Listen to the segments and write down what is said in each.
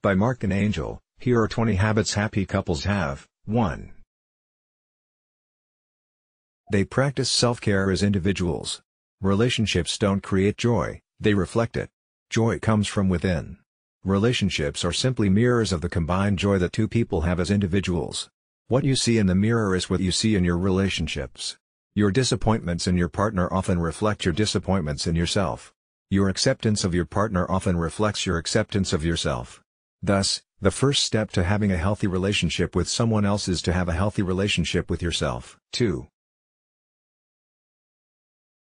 By Mark and Angel. Here are 20 habits happy couples have. 1. They practice self-care as individuals. Relationships don't create joy, they reflect it. Joy comes from within. Relationships are simply mirrors of the combined joy that two people have as individuals. What you see in the mirror is what you see in your relationships. Your disappointments in your partner often reflect your disappointments in yourself. Your acceptance of your partner often reflects your acceptance of yourself. Thus, the first step to having a healthy relationship with someone else is to have a healthy relationship with yourself. 2.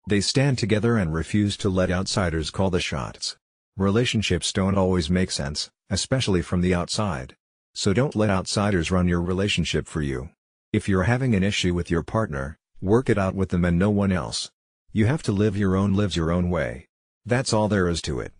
They stand together and refuse to let outsiders call the shots. Relationships don't always make sense, especially from the outside. So don't let outsiders run your relationship for you. If you're having an issue with your partner, work it out with them and no one else. You have to live your own way. That's all there is to it.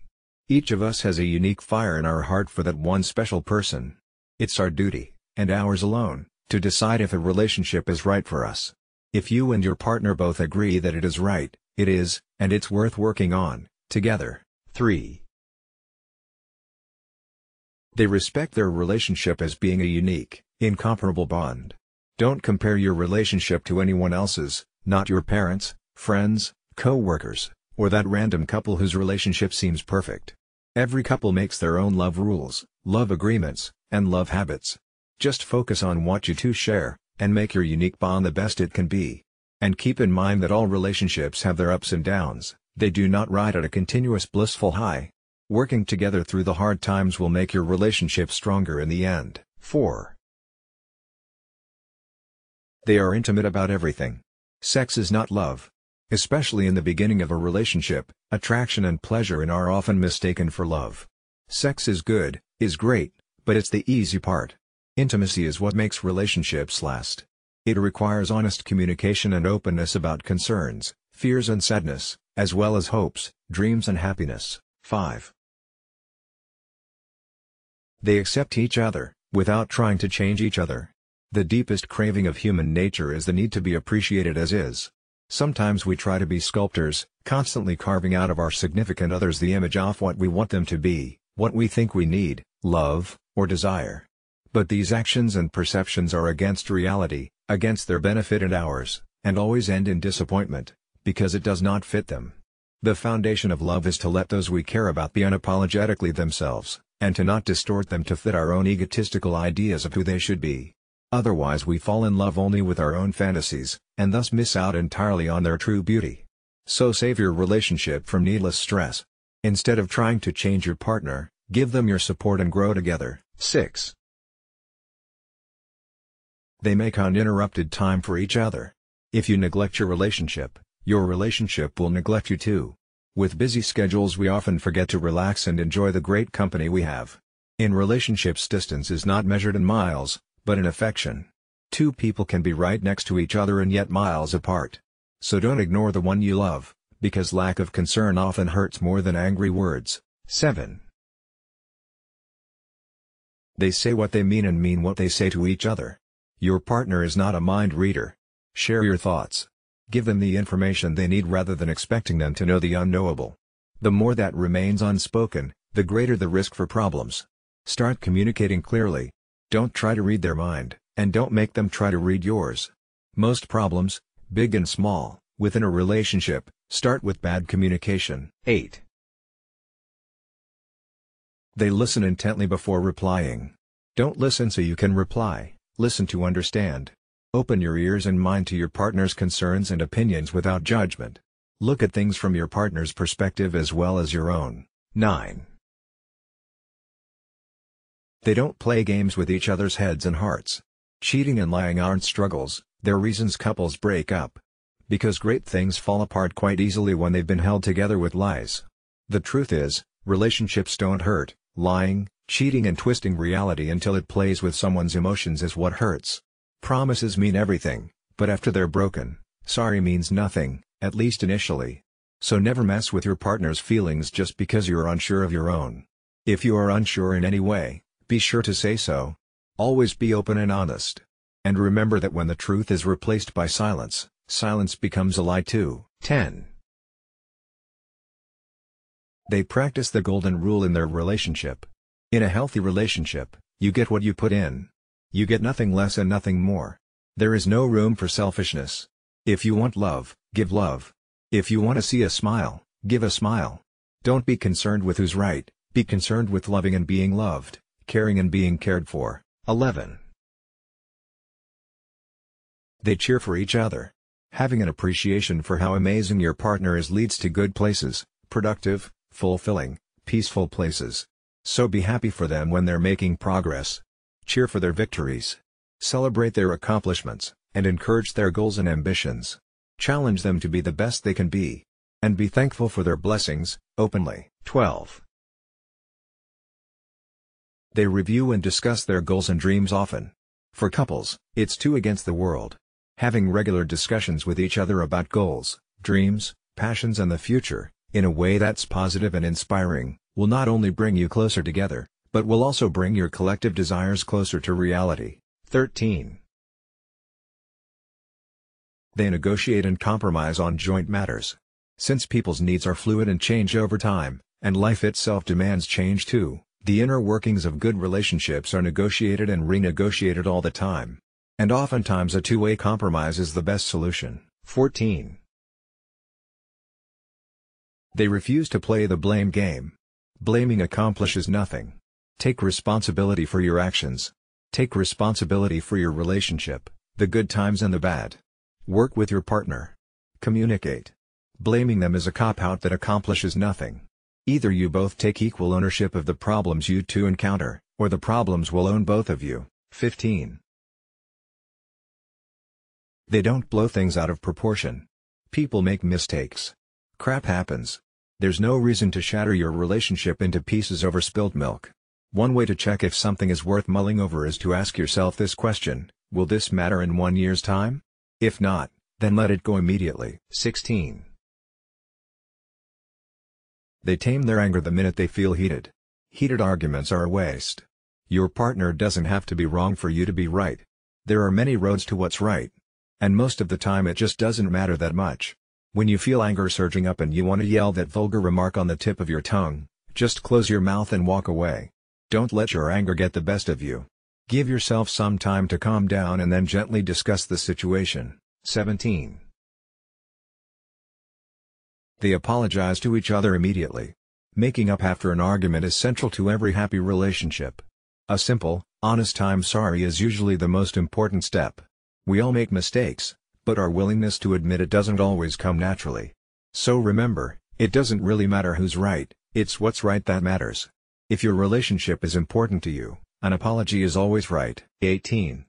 Each of us has a unique fire in our heart for that one special person. It's our duty, and ours alone, to decide if a relationship is right for us. If you and your partner both agree that it is right, it is, and it's worth working on, together. 3. They respect their relationship as being a unique, incomparable bond. Don't compare your relationship to anyone else's, not your parents, friends, co-workers, or that random couple whose relationship seems perfect. Every couple makes their own love rules, love agreements, and love habits. Just focus on what you two share, and make your unique bond the best it can be. And keep in mind that all relationships have their ups and downs, they do not ride at a continuous blissful high. Working together through the hard times will make your relationship stronger in the end. 4. They are intimate about everything. Sex is not love. Especially in the beginning of a relationship, attraction and pleasure are often mistaken for love. Sex is good, is great, but it's the easy part. Intimacy is what makes relationships last. It requires honest communication and openness about concerns, fears and sadness, as well as hopes, dreams and happiness. 5. They accept each other, without trying to change each other. The deepest craving of human nature is the need to be appreciated as is. Sometimes we try to be sculptors, constantly carving out of our significant others the image of what we want them to be, what we think we need, love, or desire. But these actions and perceptions are against reality, against their benefit and ours, and always end in disappointment, because it does not fit them. The foundation of love is to let those we care about be unapologetically themselves, and to not distort them to fit our own egotistical ideas of who they should be. Otherwise we fall in love only with our own fantasies, and thus miss out entirely on their true beauty. So save your relationship from needless stress. Instead of trying to change your partner, give them your support and grow together. 6. They make uninterrupted time for each other. If you neglect your relationship will neglect you too. With busy schedules we often forget to relax and enjoy the great company we have. In relationships distance is not measured in miles, but in affection. Two people can be right next to each other and yet miles apart. So don't ignore the one you love, because lack of concern often hurts more than angry words. 7. They say what they mean and mean what they say to each other. Your partner is not a mind reader. Share your thoughts. Give them the information they need rather than expecting them to know the unknowable. The more that remains unspoken, the greater the risk for problems. Start communicating clearly. Don't try to read their mind, and don't make them try to read yours. Most problems, big and small, within a relationship, start with bad communication. 8. They listen intently before replying. Don't listen so you can reply, listen to understand. Open your ears and mind to your partner's concerns and opinions without judgment. Look at things from your partner's perspective as well as your own. 9. They don't play games with each other's heads and hearts. Cheating and lying aren't struggles, they're reasons couples break up. Because great things fall apart quite easily when they've been held together with lies. The truth is, relationships don't hurt. Lying, cheating and twisting reality until it plays with someone's emotions is what hurts. Promises mean everything, but after they're broken, sorry means nothing, at least initially. So never mess with your partner's feelings just because you're unsure of your own. If you are unsure in any way, be sure to say so. Always be open and honest. And remember that when the truth is replaced by silence, silence becomes a lie too. 10. They practice the golden rule in their relationship. In a healthy relationship, you get what you put in. You get nothing less and nothing more. There is no room for selfishness. If you want love, give love. If you want to see a smile, give a smile. Don't be concerned with who's right, be concerned with loving and being loved, caring and being cared for. 11. They cheer for each other. Having an appreciation for how amazing your partner is leads to good places, productive, fulfilling, peaceful places. So be happy for them when they're making progress. Cheer for their victories. Celebrate their accomplishments, and encourage their goals and ambitions. Challenge them to be the best they can be. And be thankful for their blessings, openly. 12. They review and discuss their goals and dreams often. For couples, it's two against the world. Having regular discussions with each other about goals, dreams, passions and the future, in a way that's positive and inspiring, will not only bring you closer together, but will also bring your collective desires closer to reality. 13. They negotiate and compromise on joint matters. Since people's needs are fluid and change over time, and life itself demands change too, the inner workings of good relationships are negotiated and renegotiated all the time. And oftentimes a two-way compromise is the best solution. 14. They refuse to play the blame game. Blaming accomplishes nothing. Take responsibility for your actions. Take responsibility for your relationship, the good times and the bad. Work with your partner. Communicate. Blaming them is a cop-out that accomplishes nothing. Either you both take equal ownership of the problems you two encounter, or the problems will own both of you. 15. They don't blow things out of proportion. People make mistakes. Crap happens. There's no reason to shatter your relationship into pieces over spilled milk. One way to check if something is worth mulling over is to ask yourself this question: will this matter in 1 year's time? If not, then let it go immediately. 16. They tame their anger the minute they feel heated. Heated arguments are a waste. Your partner doesn't have to be wrong for you to be right. There are many roads to what's right. And most of the time it just doesn't matter that much. When you feel anger surging up and you want to yell that vulgar remark on the tip of your tongue, just close your mouth and walk away. Don't let your anger get the best of you. Give yourself some time to calm down and then gently discuss the situation. 17. They apologize to each other immediately. Making up after an argument is central to every happy relationship. A simple, honest "I'm sorry" is usually the most important step. We all make mistakes, but our willingness to admit it doesn't always come naturally. So remember, it doesn't really matter who's right, it's what's right that matters. If your relationship is important to you, an apology is always right. 18.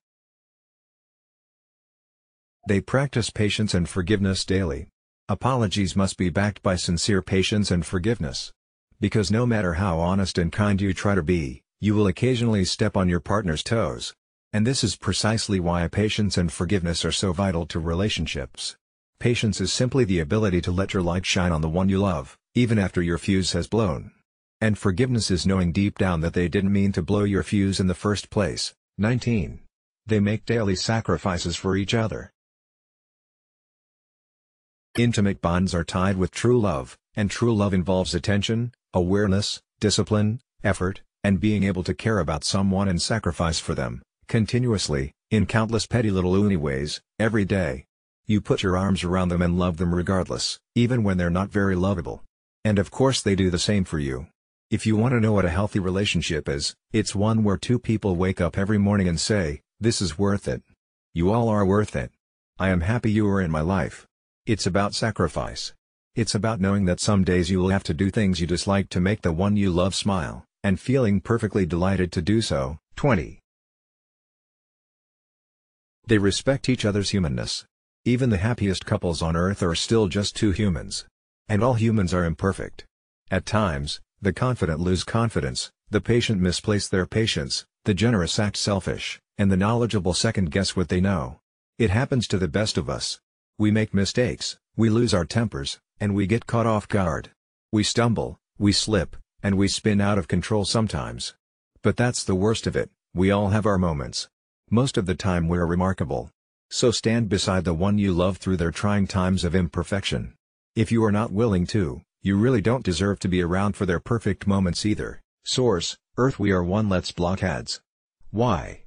They practice patience and forgiveness daily. Apologies must be backed by sincere patience and forgiveness. Because no matter how honest and kind you try to be, you will occasionally step on your partner's toes. And this is precisely why patience and forgiveness are so vital to relationships. Patience is simply the ability to let your light shine on the one you love, even after your fuse has blown. And forgiveness is knowing deep down that they didn't mean to blow your fuse in the first place. 19. They make daily sacrifices for each other. Intimate bonds are tied with true love, and true love involves attention, awareness, discipline, effort, and being able to care about someone and sacrifice for them, continuously, in countless petty little loony ways, every day. You put your arms around them and love them regardless, even when they're not very lovable. And of course they do the same for you. If you want to know what a healthy relationship is, it's one where two people wake up every morning and say, "This is worth it. You all are worth it. I am happy you are in my life." It's about sacrifice. It's about knowing that some days you will have to do things you dislike to make the one you love smile, and feeling perfectly delighted to do so. 20. They respect each other's humanness. Even the happiest couples on earth are still just two humans. And all humans are imperfect. At times, the confident lose confidence, the patient misplace their patience, the generous act selfish, and the knowledgeable second-guess what they know. It happens to the best of us. We make mistakes, we lose our tempers, and we get caught off guard. We stumble, we slip, and we spin out of control sometimes. But that's the worst of it, we all have our moments. Most of the time we're remarkable. So stand beside the one you love through their trying times of imperfection. If you are not willing to, you really don't deserve to be around for their perfect moments either. Source: Earth We Are One. Let's block ads. Why?